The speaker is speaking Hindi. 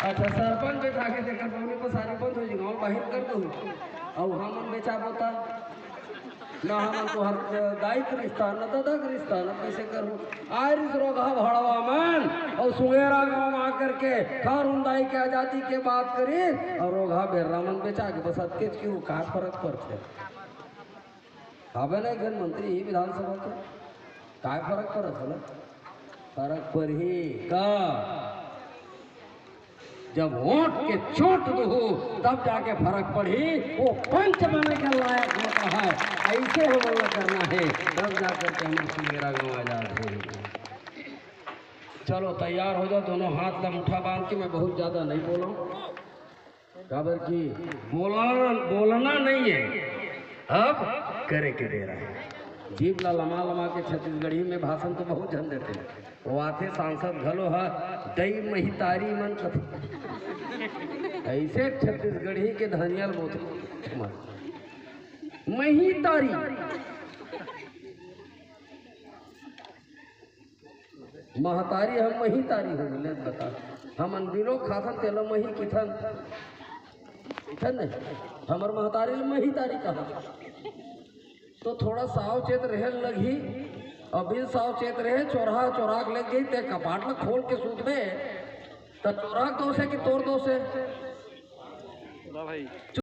अच्छा सरपंच बैठा के देखा पवनी को सारी बंद हो गाँव बाहर कर दो और हमन बेचा बोता ना हमन को हर दाई का रिश्ता न दादा का रिश्ता न कैसे करूँ आयरिस रोगा भड़वा मन और सुगेरा गाँव में आकर के खार उन्दाई के आजादी के बात करी और रोगा बेर्रा मन बेचा के बस अतके क्यों का फर्क पड़ते हवे नहीं घन मंत्री विधानसभा के का फर्क पड़त है फर्क पर ही का जब वोट के चोट दो तब जाके फर्क पड़ी वो पंच बनने के लायक होता है ऐसे हमला करना है तब जाकर के हम मेरा गाँव आजाद हो चलो तैयार हो जाओ दोनों हाथ लमठा बांध के मैं बहुत ज़्यादा नहीं बोला खबर की बोलना नहीं है अब करे के दे रहा है जीप ला लमा लमा के छत्तीसगढ़ी में भाषण तो बहुत जन देते हैं वो आते सांसद घलो है दई महितारी मन कथे ऐसे छत्तीसगढ़ी के धनियल बोलते महितारी महतारी हम महितारी हो गए बता हम अनबिलो खाथन तेलो मही किथन किथन नहीं हमर महतारी महितारी कहा तो थोड़ा सावचेत रहे लगी अभी सावचेत रहे चोरा चोराक लग गई ते कपाट में खोल के सूत में तो चोराक दोष है कि तोड़ दोष है भाई।